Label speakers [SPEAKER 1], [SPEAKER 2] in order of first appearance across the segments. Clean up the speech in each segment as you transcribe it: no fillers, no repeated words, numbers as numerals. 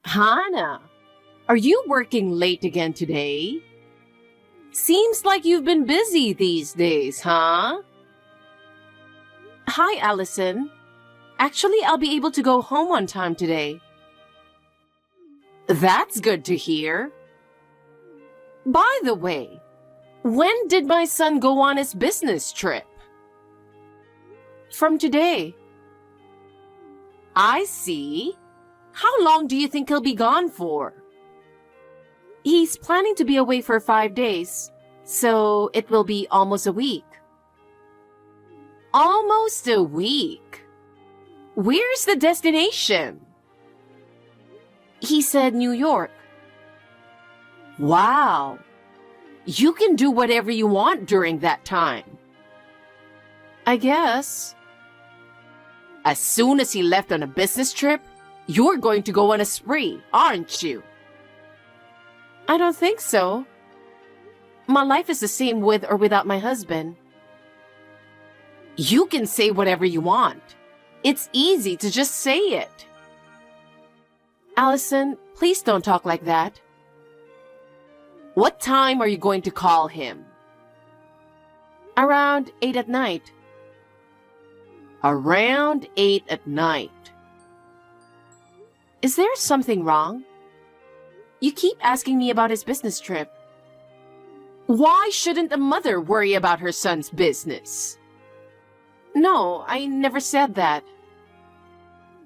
[SPEAKER 1] Hannah, are you working late again today? Seems like you've been busy these days, huh? Hi, Allison. Actually, I'll be able to go home on time today. That's good to hear. By the way, when did my son go on his business trip? From today. I see. How long do you think he'll be gone for? He's planning to be away for 5 days, so it will be almost a week. Almost a week? Where's the destination? He said New York. Wow. You can do whatever you want during that time. I guess. As soon as he left on a business trip, you're going to go on a spree, aren't you? I don't think so. My life is the same with or without my husband. You can say whatever you want. It's easy to just say it. Allison, please don't talk like that. What time are you going to call him? Around 8 at night. Around 8 at night. Is there something wrong? You keep asking me about his business trip. Why shouldn't a mother worry about her son's business? No, I never said that.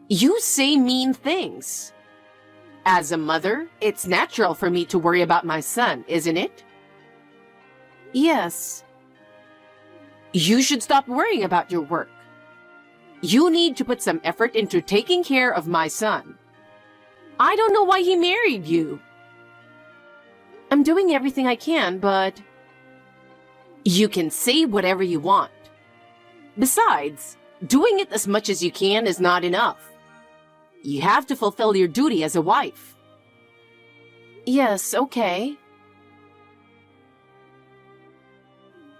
[SPEAKER 1] You say mean things. As a mother, it's natural for me to worry about my son, isn't it? Yes. You should stop worrying about your work. You need to put some effort into taking care of my son. I don't know why he married you. I'm doing everything I can, but... You can say whatever you want. Besides, doing it as much as you can is not enough. You have to fulfill your duty as a wife. Yes, okay.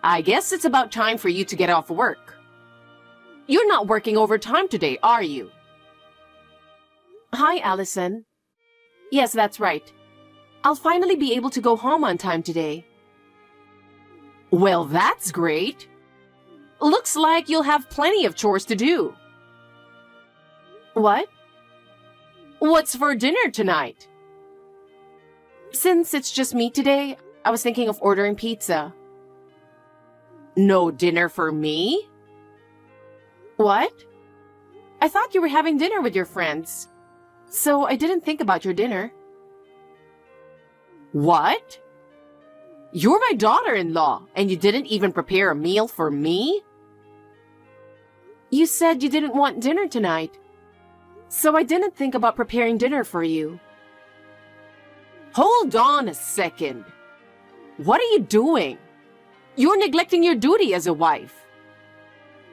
[SPEAKER 1] I guess it's about time for you to get off work. You're not working overtime today, are you? Hi, Allison. Yes, that's right. I'll finally be able to go home on time today. Well, that's great. Looks like you'll have plenty of chores to do. What? What's for dinner tonight? Since it's just me today, I was thinking of ordering pizza. No dinner for me? What? I thought you were having dinner with your friends, so I didn't think about your dinner. What? You're my daughter-in-law, and you didn't even prepare a meal for me? You said you didn't want dinner tonight, so I didn't think about preparing dinner for you. Hold on a second. What are you doing? You're neglecting your duty as a wife.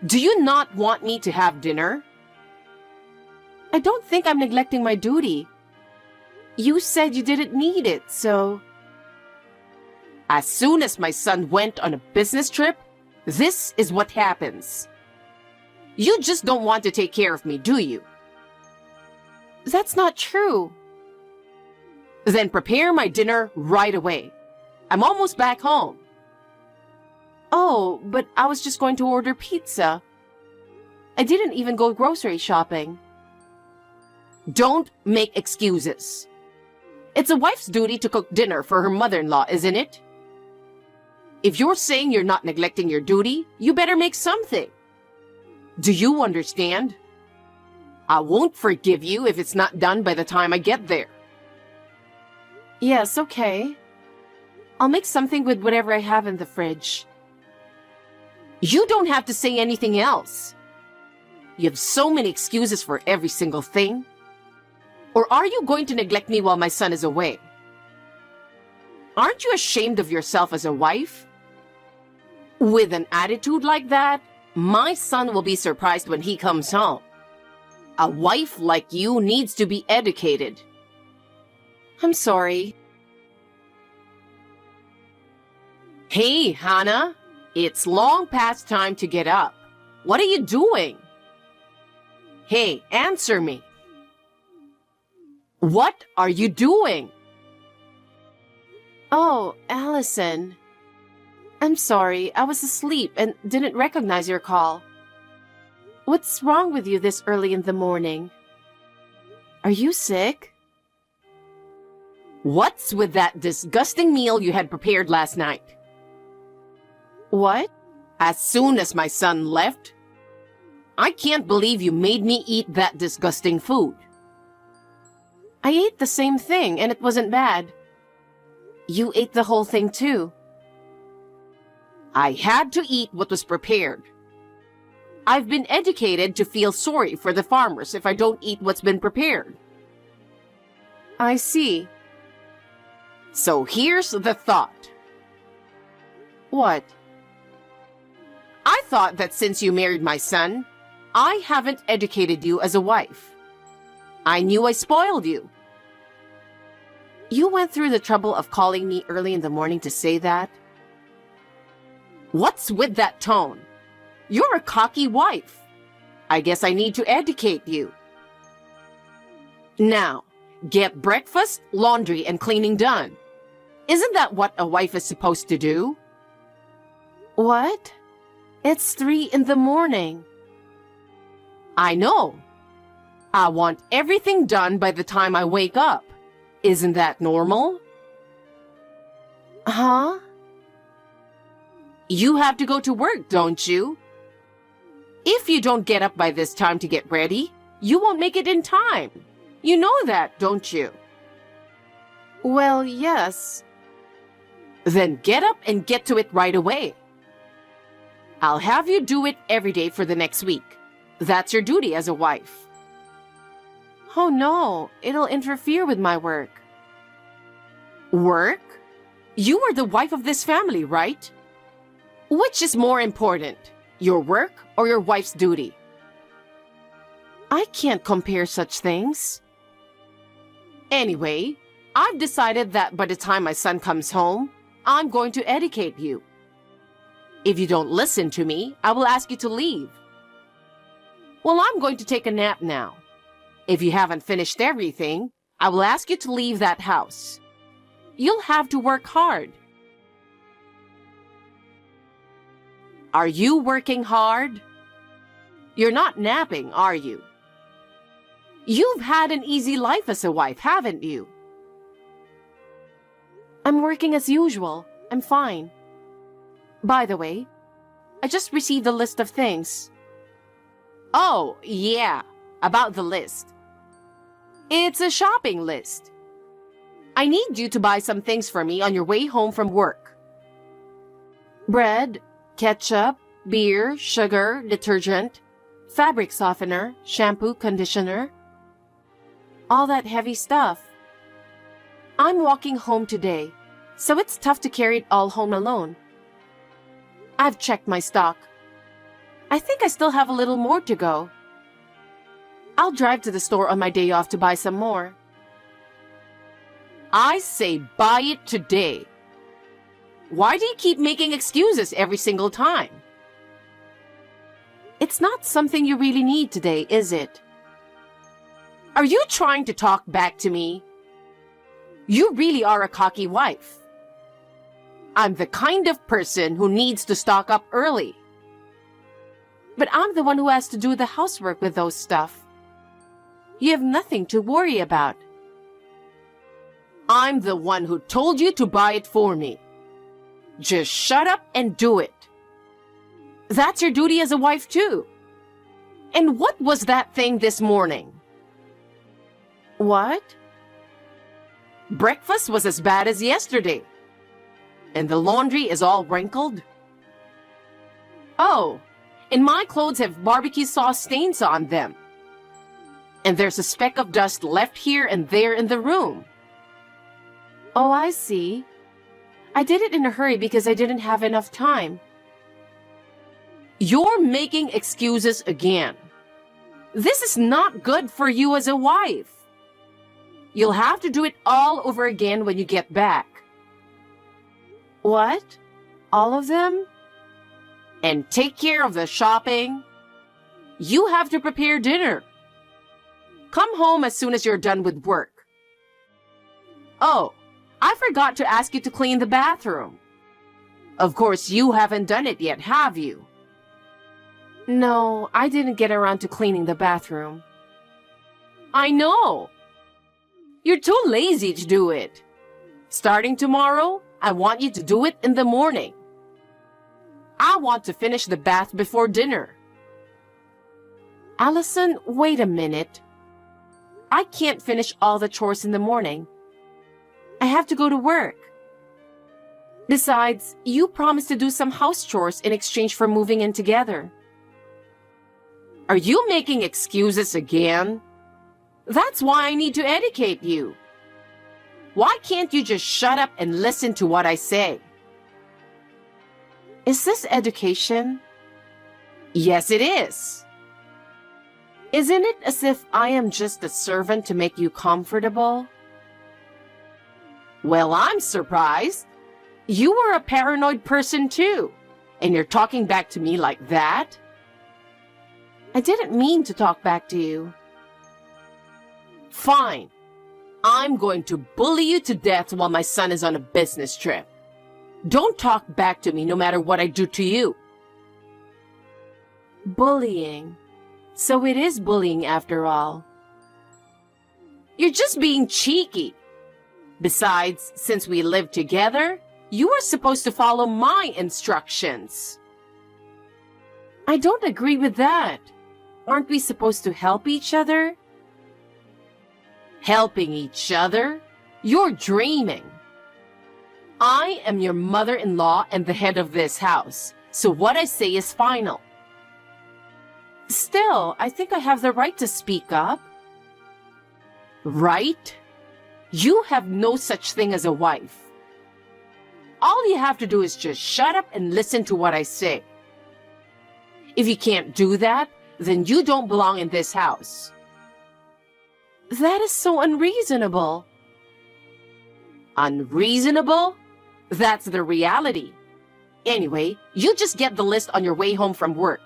[SPEAKER 1] Do you not want me to have dinner? I don't think I'm neglecting my duty. You said you didn't need it, so... As soon as my son went on a business trip, this is what happens. You just don't want to take care of me, do you? That's not true. Then prepare my dinner right away. I'm almost back home. Oh, but I was just going to order pizza. I didn't even go grocery shopping. Don't make excuses. It's a wife's duty to cook dinner for her mother-in-law, isn't it? If you're saying you're not neglecting your duty, you better make something. Do you understand? I won't forgive you if it's not done by the time I get there. Yes, okay. I'll make something with whatever I have in the fridge. You don't have to say anything else. You have so many excuses for every single thing. Or are you going to neglect me while my son is away? Aren't you ashamed of yourself as a wife? With an attitude like that, my son will be surprised when he comes home. A wife like you needs to be educated. I'm sorry. Hey, Hannah. It's long past time to get up. What are you doing? Hey, answer me. What are you doing?
[SPEAKER 2] Oh, Allison. I'm sorry, I was asleep and didn't recognize your call. What's wrong with you this early in the morning? Are you sick?
[SPEAKER 1] What's with that disgusting meal you had prepared last night?
[SPEAKER 2] What?
[SPEAKER 1] As soon as my son left, I can't believe you made me eat that disgusting food.
[SPEAKER 2] I ate the same thing and it wasn't bad. You ate the whole thing too.
[SPEAKER 1] I had to eat what was prepared. I've been educated to feel sorry for the farmers if I don't eat what's been prepared.
[SPEAKER 2] I see.
[SPEAKER 1] So here's the thought.
[SPEAKER 2] What?
[SPEAKER 1] I thought that since you married my son, I haven't educated you as a wife. I knew I spoiled you.
[SPEAKER 2] You went through the trouble of calling me early in the morning to say that?
[SPEAKER 1] What's with that tone? You're a cocky wife. I guess I need to educate you. Now, get breakfast, laundry, and cleaning done. Isn't that what a wife is supposed to do?
[SPEAKER 2] What? It's 3 in the morning.
[SPEAKER 1] I know. I want everything done by the time I wake up. Isn't that normal?
[SPEAKER 2] Huh?
[SPEAKER 1] You have to go to work, don't you? If you don't get up by this time to get ready, you won't make it in time. You know that, don't you?
[SPEAKER 2] Well, yes.
[SPEAKER 1] Then get up and get to it right away. I'll have you do it every day for the next week. That's your duty as a wife.
[SPEAKER 2] Oh no, it'll interfere with my work.
[SPEAKER 1] Work? You are the wife of this family, right? Which is more important, your work or your wife's duty?
[SPEAKER 2] I can't compare such things.
[SPEAKER 1] Anyway, I've decided that by the time my son comes home, I'm going to educate you. If you don't listen to me, I will ask you to leave. Well, I'm going to take a nap now. If you haven't finished everything, I will ask you to leave that house. You'll have to work hard. Are you working hard? You're not napping, are you? You've had an easy life as a wife, haven't you?
[SPEAKER 2] I'm working as usual. I'm fine. By the way, I just received a list of things.
[SPEAKER 1] Oh, yeah, about the list. It's a shopping list. I need you to buy some things for me on your way home from work.
[SPEAKER 2] Bread, ketchup, beer, sugar, detergent, fabric softener, shampoo, conditioner. All that heavy stuff. I'm walking home today, so it's tough to carry it all home alone. I've checked my stock. I think I still have a little more to go. I'll drive to the store on my day off to buy some more.
[SPEAKER 1] I say buy it today. Why do you keep making excuses every single time?
[SPEAKER 2] It's not something you really need today, is it?
[SPEAKER 1] Are you trying to talk back to me? You really are a cocky wife. I'm the kind of person who needs to stock up early.
[SPEAKER 2] But I'm the one who has to do the housework with those stuff. You have nothing to worry about.
[SPEAKER 1] I'm the one who told you to buy it for me. Just shut up and do it. That's your duty as a wife too. And what was that thing this morning?
[SPEAKER 2] What?
[SPEAKER 1] Breakfast was as bad as yesterday. And the laundry is all wrinkled. Oh, and my clothes have barbecue sauce stains on them. And there's a speck of dust left here and there in the room.
[SPEAKER 2] Oh, I see. I did it in a hurry because I didn't have enough time.
[SPEAKER 1] You're making excuses again. This is not good for you as a wife. You'll have to do it all over again when you get back.
[SPEAKER 2] What? All of them?
[SPEAKER 1] And take care of the shopping. You have to prepare dinner. Come home as soon as you're done with work. Oh, I forgot to ask you to clean the bathroom. Of course, you haven't done it yet, have you?
[SPEAKER 2] No, I didn't get around to cleaning the bathroom.
[SPEAKER 1] I know. You're too lazy to do it. Starting tomorrow, I want you to do it in the morning. I want to finish the bath before dinner.
[SPEAKER 2] Allison, wait a minute. I can't finish all the chores in the morning. I have to go to work. Besides, you promised to do some house chores in exchange for moving in together.
[SPEAKER 1] Are you making excuses again? That's why I need to educate you. Why can't you just shut up and listen to what I say?
[SPEAKER 2] Is this education?
[SPEAKER 1] Yes, it is.
[SPEAKER 2] Isn't it as if I am just a servant to make you comfortable?
[SPEAKER 1] Well, I'm surprised. You were a paranoid person too, and you're talking back to me like that?
[SPEAKER 2] I didn't mean to talk back to you.
[SPEAKER 1] Fine. I'm going to bully you to death while my son is on a business trip. Don't talk back to me no matter what I do to you.
[SPEAKER 2] Bullying. So it is bullying after all.
[SPEAKER 1] You're just being cheeky. Besides, since we live together, you are supposed to follow my instructions.
[SPEAKER 2] I don't agree with that. Aren't we supposed to help each other?
[SPEAKER 1] Helping each other? You're dreaming. I am your mother-in-law and the head of this house, so what I say is final.
[SPEAKER 2] Still, I think I have the right to speak up.
[SPEAKER 1] Right? You have no such thing as a wife. All you have to do is just shut up and listen to what I say. If you can't do that, then you don't belong in this house.
[SPEAKER 2] That is so unreasonable.
[SPEAKER 1] Unreasonable? That's the reality. Anyway, you just get the list on your way home from work.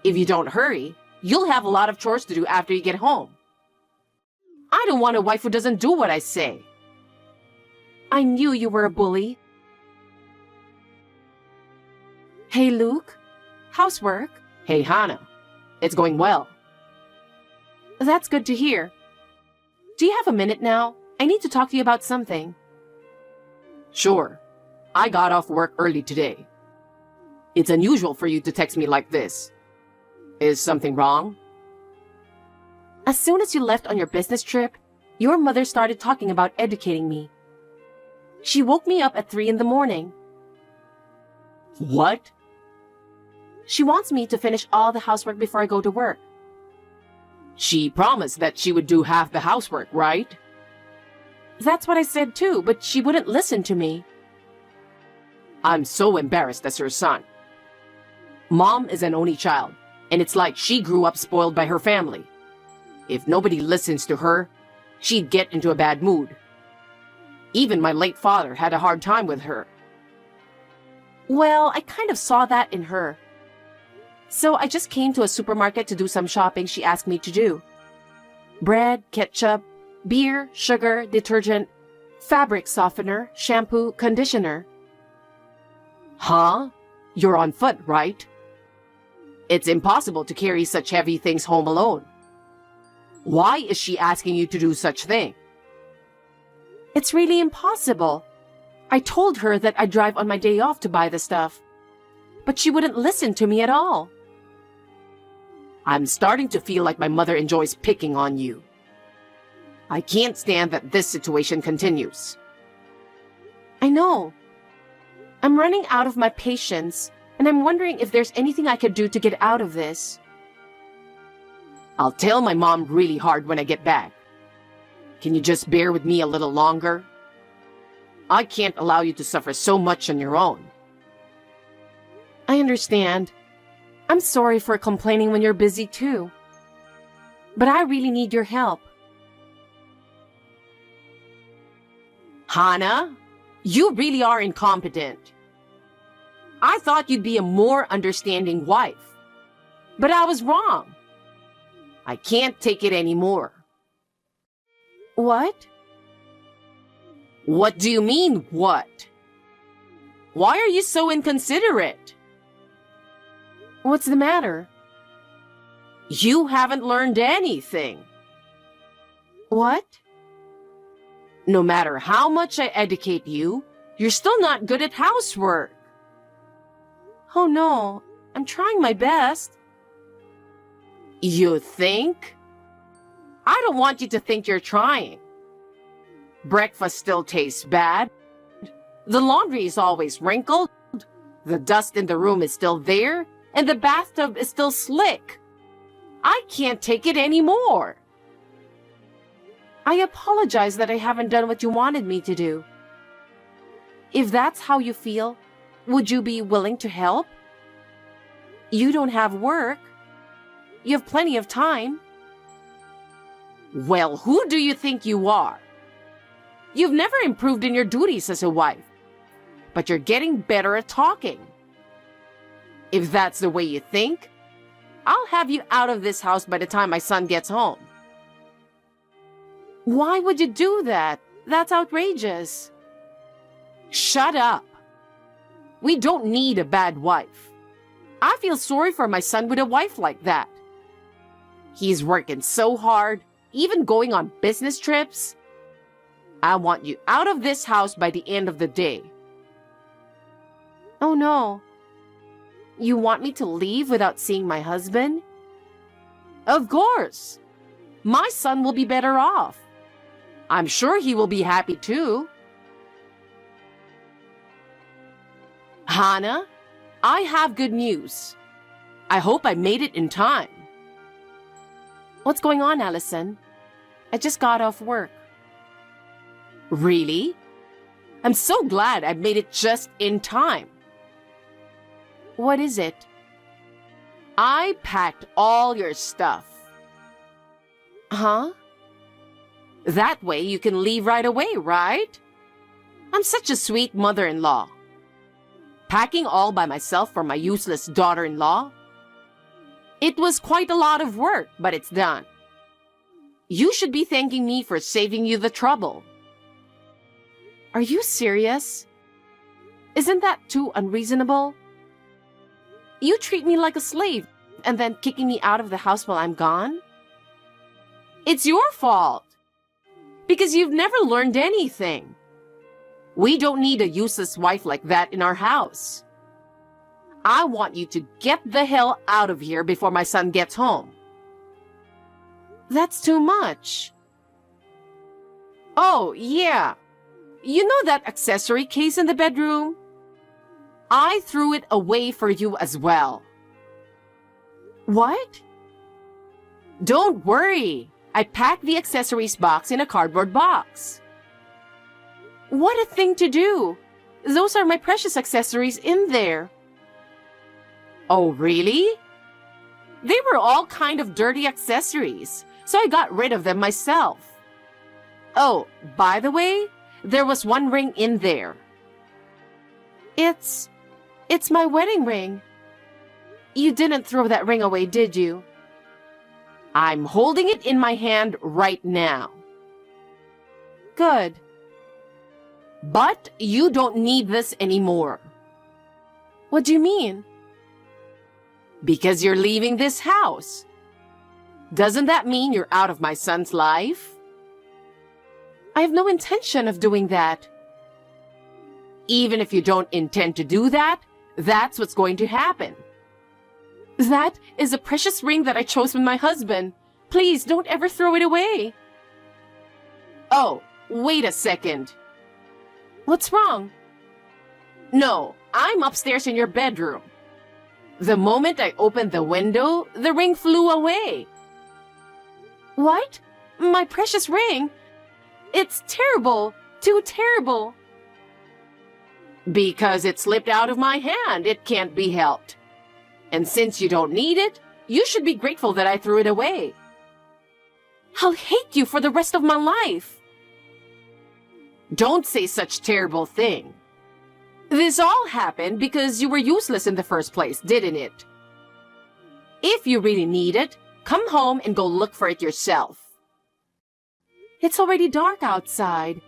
[SPEAKER 1] If you don't hurry, you'll have a lot of chores to do after you get home. I don't want a wife who doesn't do what I say.
[SPEAKER 2] I knew you were a bully. Hey, Luke. Housework?
[SPEAKER 1] Hey, Hannah. It's going well.
[SPEAKER 2] That's good to hear. Do you have a minute now? I need to talk to you about something.
[SPEAKER 1] Sure. I got off work early today. It's unusual for you to text me like this. Is something wrong?
[SPEAKER 2] As soon as you left on your business trip, your mother started talking about educating me. She woke me up at 3 in the morning.
[SPEAKER 1] What?
[SPEAKER 2] She wants me to finish all the housework before I go to work.
[SPEAKER 1] She promised that she would do half the housework, right?
[SPEAKER 2] That's what I said too, but she wouldn't listen to me.
[SPEAKER 1] I'm so embarrassed as her son. Mom is an only child, and it's like she grew up spoiled by her family. If nobody listens to her, she'd get into a bad mood. Even my late father had a hard time with her.
[SPEAKER 2] Well, I kind of saw that in her. So I just came to a supermarket to do some shopping she asked me to do. Bread, ketchup, beer, sugar, detergent, fabric softener, shampoo, conditioner.
[SPEAKER 1] Huh? You're on foot, right? It's impossible to carry such heavy things home alone. Why is she asking you to do such thing?
[SPEAKER 2] It's really impossible. I told her that I'd drive on my day off to buy the stuff. But she wouldn't listen to me at all.
[SPEAKER 1] I'm starting to feel like my mother enjoys picking on you. I can't stand that this situation continues.
[SPEAKER 2] I know. I'm running out of my patience, and I'm wondering if there's anything I could do to get out of this.
[SPEAKER 1] I'll tell my mom really hard when I get back. Can you just bear with me a little longer? I can't allow you to suffer so much on your own.
[SPEAKER 2] I understand. I'm sorry for complaining when you're busy too. But I really need your help.
[SPEAKER 1] Hannah, you really are incompetent. I thought you'd be a more understanding wife. But I was wrong. I can't take it anymore.
[SPEAKER 2] What?
[SPEAKER 1] What do you mean, what? Why are you so inconsiderate?
[SPEAKER 2] What's the matter?
[SPEAKER 1] You haven't learned anything.
[SPEAKER 2] What?
[SPEAKER 1] No matter how much I educate you, you're still not good at housework.
[SPEAKER 2] Oh no, I'm trying my best.
[SPEAKER 1] You think? I don't want you to think you're trying. Breakfast still tastes bad. The laundry is always wrinkled. The dust in the room is still there. And the bathtub is still slick. I can't take it anymore.
[SPEAKER 2] I apologize that I haven't done what you wanted me to do. If that's how you feel, would you be willing to help? You don't have work. You have plenty of time.
[SPEAKER 1] Well, who do you think you are? You've never improved in your duties as a wife, but you're getting better at talking. If that's the way you think, I'll have you out of this house by the time my son gets home.
[SPEAKER 2] Why would you do that? That's outrageous.
[SPEAKER 1] Shut up. We don't need a bad wife. I feel sorry for my son with a wife like that. He's working so hard, even going on business trips. I want you out of this house by the end of the day.
[SPEAKER 2] Oh no. You want me to leave without seeing my husband?
[SPEAKER 1] Of course. My son will be better off. I'm sure he will be happy too. Hannah, I have good news. I hope I made it in time.
[SPEAKER 2] What's going on, Allison? I just got off work.
[SPEAKER 1] Really? I'm so glad I made it just in time.
[SPEAKER 2] What is it?
[SPEAKER 1] I packed all your stuff.
[SPEAKER 2] Huh?
[SPEAKER 1] That way you can leave right away, right? I'm such a sweet mother-in-law. Packing all by myself for my useless daughter-in-law. It was quite a lot of work, but it's done. You should be thanking me for saving you the trouble.
[SPEAKER 2] Are you serious? Isn't that too unreasonable? You treat me like a slave and then kicking me out of the house while I'm gone?
[SPEAKER 1] It's your fault. Because you've never learned anything. We don't need a useless wife like that in our house. I want you to get the hell out of here before my son gets home.
[SPEAKER 2] That's too much.
[SPEAKER 1] Oh, yeah. You know that accessory case in the bedroom? I threw it away for you as well.
[SPEAKER 2] What?
[SPEAKER 1] Don't worry. I packed the accessories box in a cardboard box.
[SPEAKER 2] What a thing to do. Those are my precious accessories in there.
[SPEAKER 1] Oh, really? They were all kind of dirty accessories, so I got rid of them myself. Oh, by the way, there was one ring in there.
[SPEAKER 2] It's my wedding ring. You didn't throw that ring away, did you?
[SPEAKER 1] I'm holding it in my hand right now.
[SPEAKER 2] Good.
[SPEAKER 1] But you don't need this anymore.
[SPEAKER 2] What do you mean?
[SPEAKER 1] Because you're leaving this house. Doesn't that mean you're out of my son's life?
[SPEAKER 2] I have no intention of doing that.
[SPEAKER 1] Even if you don't intend to do that, that's what's going to happen.
[SPEAKER 2] That is a precious ring that I chose with my husband. Please don't ever throw it away.
[SPEAKER 1] Oh, wait a second.
[SPEAKER 2] What's wrong?
[SPEAKER 1] No, I'm upstairs in your bedroom. The moment I opened the window, the ring flew away.
[SPEAKER 2] What? My precious ring? It's terrible. Too terrible.
[SPEAKER 1] Because it slipped out of my hand, it can't be helped. And since you don't need it, you should be grateful that I threw it away.
[SPEAKER 2] I'll hate you for the rest of my life.
[SPEAKER 1] Don't say such terrible thing. This all happened because you were useless in the first place, didn't it? If you really need it, come home and go look for it yourself.
[SPEAKER 2] It's already dark outside.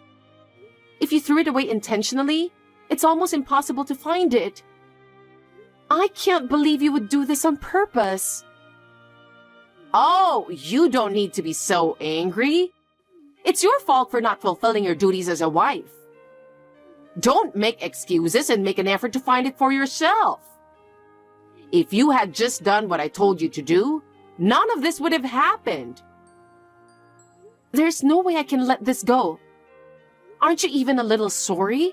[SPEAKER 2] If you threw it away intentionally, it's almost impossible to find it. I can't believe you would do this on purpose.
[SPEAKER 1] Oh, you don't need to be so angry. It's your fault for not fulfilling your duties as a wife. Don't make excuses and make an effort to find it for yourself. If you had just done what I told you to do, none of this would have happened.
[SPEAKER 2] There's no way I can let this go. Aren't you even a little sorry?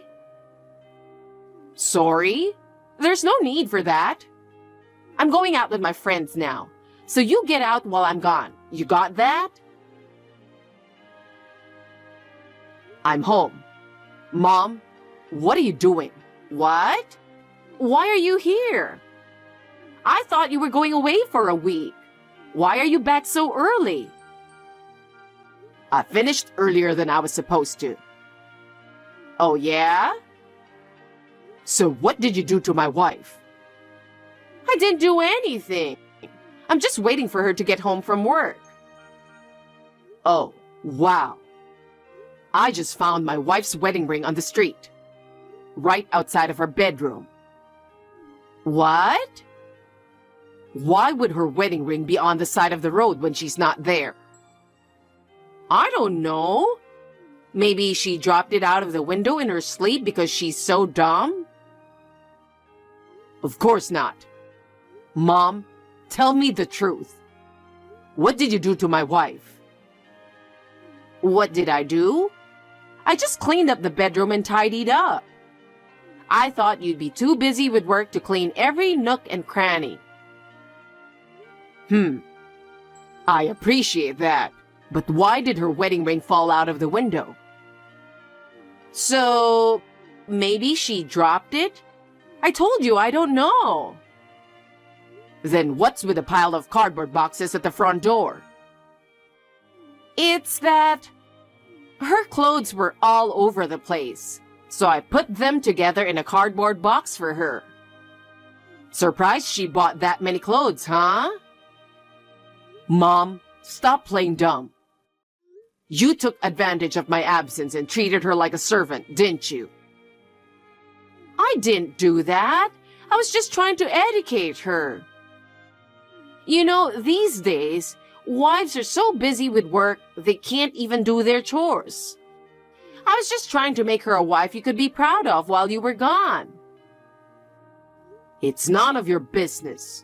[SPEAKER 1] Sorry? There's no need for that. I'm going out with my friends now, so you get out while I'm gone. You got that? I'm home. Mom, what are you doing? What? Why are you here? I thought you were going away for a week. Why are you back so early? I finished earlier than I was supposed to. Oh, yeah? So what did you do to my wife? I didn't do anything. I'm just waiting for her to get home from work. Oh, wow. I just found my wife's wedding ring on the street, right outside of her bedroom. What? Why would her wedding ring be on the side of the road when she's not there? I don't know. Maybe she dropped it out of the window in her sleep because she's so dumb? Of course not. Mom, tell me the truth. What did you do to my wife? What did I do? I just cleaned up the bedroom and tidied up. I thought you'd be too busy with work to clean every nook and cranny. I appreciate that. But why did her wedding ring fall out of the window? So, maybe she dropped it? I told you I don't know. Then what's with a pile of cardboard boxes at the front door? It's that her clothes were all over the place, so I put them together in a cardboard box for her. Surprised she bought that many clothes, huh? Mom, stop playing dumb. You took advantage of my absence and treated her like a servant, didn't you? I didn't do that. I was just trying to educate her. You know, these days, wives are so busy with work, they can't even do their chores. I was just trying to make her a wife you could be proud of while you were gone. It's none of your business.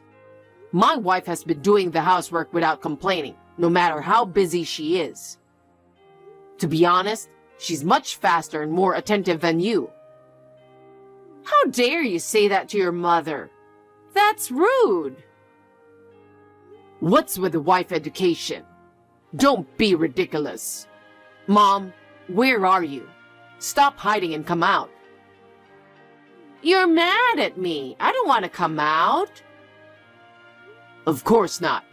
[SPEAKER 1] My wife has been doing the housework without complaining, no matter how busy she is. To be honest, she's much faster and more attentive than you. How dare you say that to your mother? That's rude. What's with the wife education? Don't be ridiculous. Mom, where are you? Stop hiding and come out. You're mad at me. I don't want to come out. Of course not.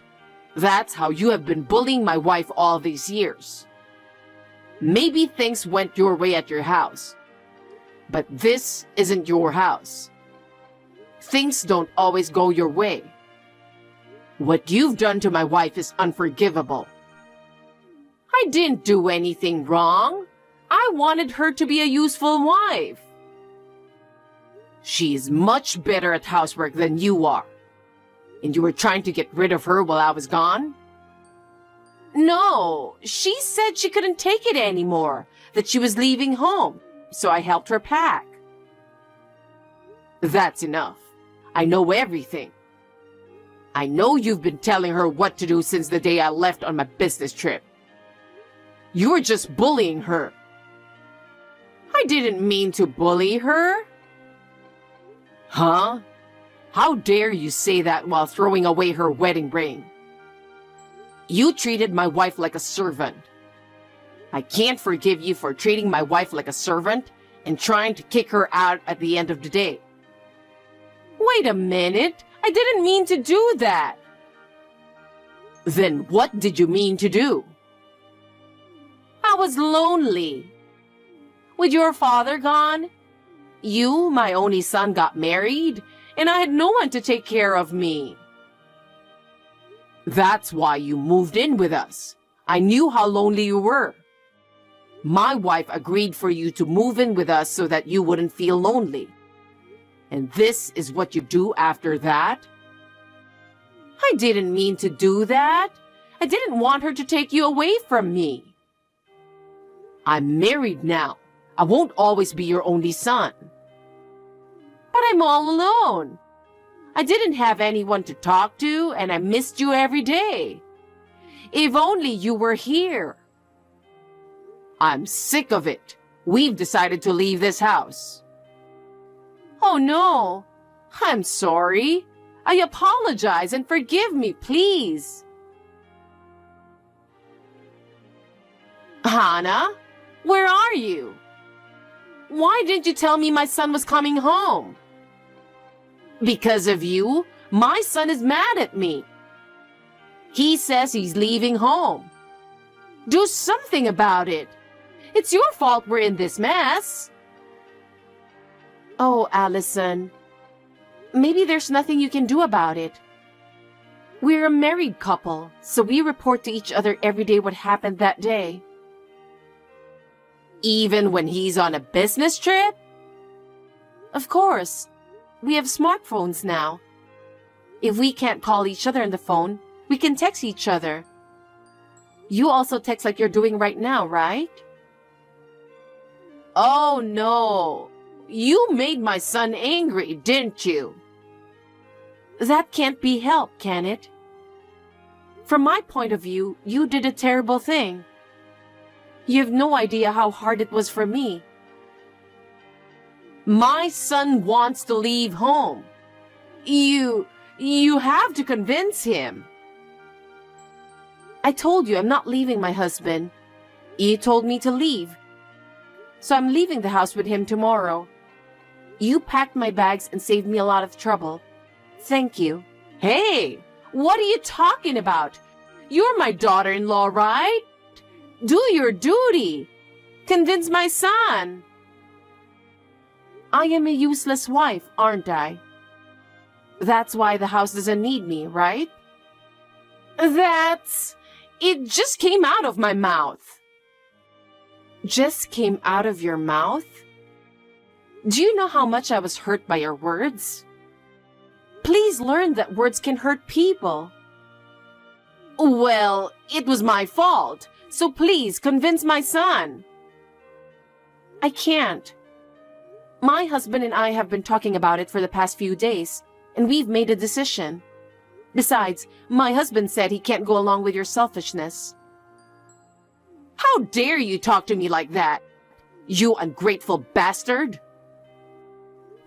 [SPEAKER 1] That's how you have been bullying my wife all these years. Maybe things went your way at your house, but this isn't your house. Things don't always go your way. What you've done to my wife is unforgivable. I didn't do anything wrong. I wanted her to be a useful wife. She is much better at housework than you are. And you were trying to get rid of her while I was gone? No, she said she couldn't take it anymore, that she was leaving home, so I helped her pack. That's enough. I know everything. I know you've been telling her what to do since the day I left on my business trip. You were just bullying her. I didn't mean to bully her. Huh? How dare you say that while throwing away her wedding ring? You treated my wife like a servant. I can't forgive you for treating my wife like a servant and trying to kick her out at the end of the day. Wait a minute. I didn't mean to do that. Then what did you mean to do? I was lonely. With your father gone, you, my only son, got married, and I had no one to take care of me. That's why you moved in with us. I knew how lonely you were. My wife agreed for you to move in with us so that you wouldn't feel lonely. And this is what you do after that? I didn't mean to do that. I didn't want her to take you away from me. I'm married now. I won't always be your only son. But I'm all alone. I didn't have anyone to talk to, and I missed you every day. If only you were here. I'm sick of it. We've decided to leave this house. Oh no, I'm sorry. I apologize and forgive me, please. Hannah, where are you? Why didn't you tell me my son was coming home? Because of you, my son is mad at me. He says he's leaving home. Do something about it. It's your fault we're in this mess. Oh, Allison, maybe there's nothing you can do about it. We're a married couple, so we report to each other every day what happened that day. Even when he's on a business trip? Of course. We have smartphones now. If we can't call each other on the phone, we can text each other. You also text like you're doing right now, right? Oh no. You made my son angry, didn't you? That can't be helped, can it? From my point of view, you did a terrible thing. You have no idea how hard it was for me. My son wants to leave home. You have to convince him. I told you I'm not leaving my husband. You told me to leave. So I'm leaving the house with him tomorrow. You packed my bags and saved me a lot of trouble. Thank you. Hey, what are you talking about? You're my daughter-in-law, right? Do your duty. Convince my son. I am a useless wife, aren't I? That's why the house doesn't need me, right? It just came out of my mouth. Just came out of your mouth? Do you know how much I was hurt by your words? Please learn that words can hurt people. Well, it was my fault, so please convince my son. I can't. My husband and I have been talking about it for the past few days, and we've made a decision. Besides, my husband said he can't go along with your selfishness. How dare you talk to me like that? You ungrateful bastard!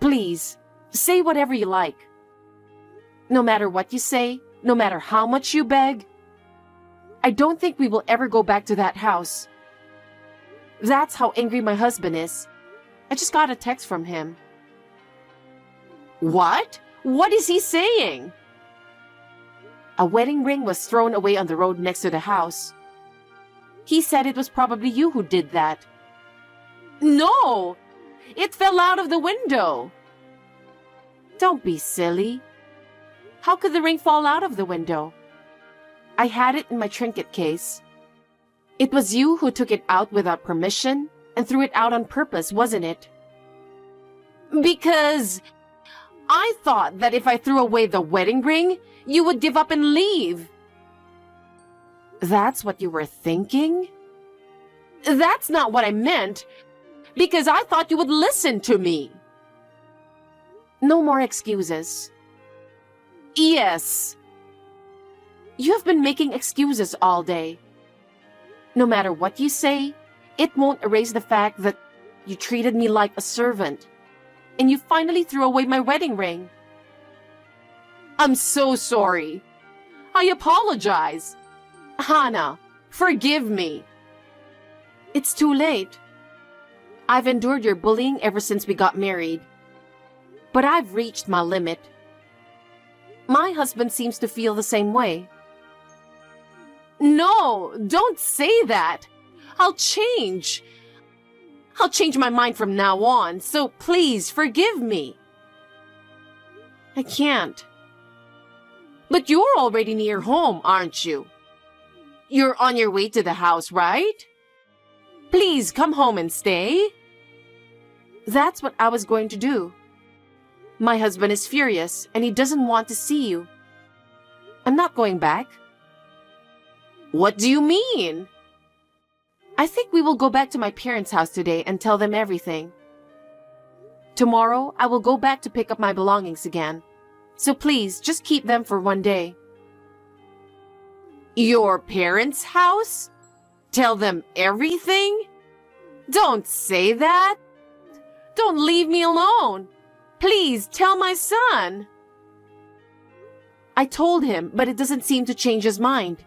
[SPEAKER 1] Please, say whatever you like. No matter what you say, no matter how much you beg, I don't think we will ever go back to that house. That's how angry my husband is. I just got a text from him. What? What is he saying? A wedding ring was thrown away on the road next to the house. He said it was probably you who did that. No! It fell out of the window. Don't be silly. How could the ring fall out of the window? I had it in my trinket case. It was you who took it out without permission and threw it out on purpose, wasn't it? Because I thought that if I threw away the wedding ring, you would give up and leave. That's what you were thinking? That's not what I meant, because I thought you would listen to me. No more excuses. Yes. You have been making excuses all day. No matter what you say, it won't erase the fact that you treated me like a servant, and you finally threw away my wedding ring. I'm so sorry. I apologize. Hannah, forgive me. It's too late. I've endured your bullying ever since we got married. But I've reached my limit. My husband seems to feel the same way. No, don't say that. I'll change. I'll change my mind from now on, so please forgive me. I can't. But you're already near home, aren't you? You're on your way to the house, right? Please come home and stay.
[SPEAKER 2] That's what I was going to do. My husband is furious and he doesn't want to see you. I'm not going back.
[SPEAKER 1] What do you mean?
[SPEAKER 2] I think we will go back to my parents' house today and tell them everything. Tomorrow, I will go back to pick up my belongings again. So please, just keep them for one day.
[SPEAKER 1] Your parents' house? Tell them everything? Don't say that. Don't leave me alone. Please tell my son.
[SPEAKER 2] I told him, but it doesn't seem to change his mind.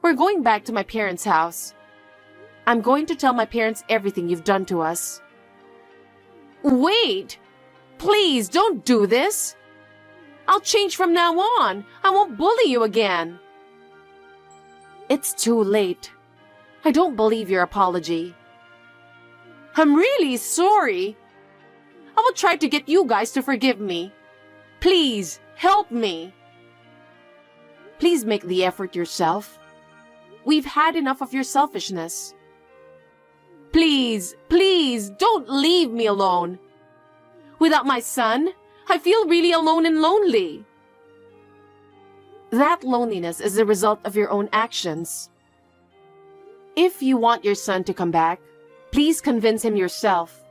[SPEAKER 2] We're going back to my parents' house. I'm going to tell my parents everything you've done to us.
[SPEAKER 1] Wait! Please don't do this. I'll change from now on. I won't bully you again.
[SPEAKER 2] It's too late. I don't believe your apology.
[SPEAKER 1] I'm really sorry. I will try to get you guys to forgive me. Please, help me.
[SPEAKER 2] Please make the effort yourself. We've had enough of your selfishness.
[SPEAKER 1] Please, please, don't leave me alone. Without my son, I feel really alone and lonely.
[SPEAKER 2] That loneliness is the result of your own actions. If you want your son to come back, please convince him yourself.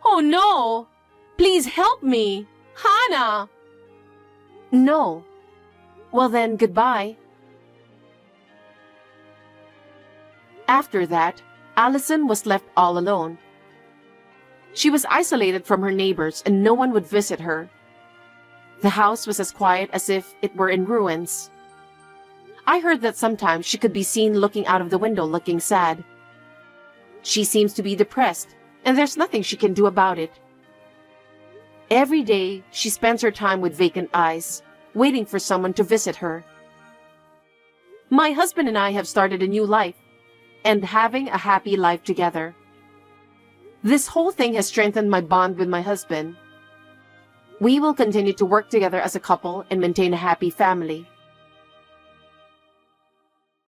[SPEAKER 1] Oh no! Please help me! Hannah!
[SPEAKER 2] No. Well then, goodbye. After that, Allison was left all alone. She was isolated from her neighbors and no one would visit her. The house was as quiet as if it were in ruins. I heard that sometimes she could be seen looking out of the window looking sad. She seems to be depressed, and there's nothing she can do about it. Every day, she spends her time with vacant eyes, waiting for someone to visit her. My husband and I have started a new life, and having a happy life together. This whole thing has strengthened my bond with my husband. We will continue to work together as a couple and maintain a happy family.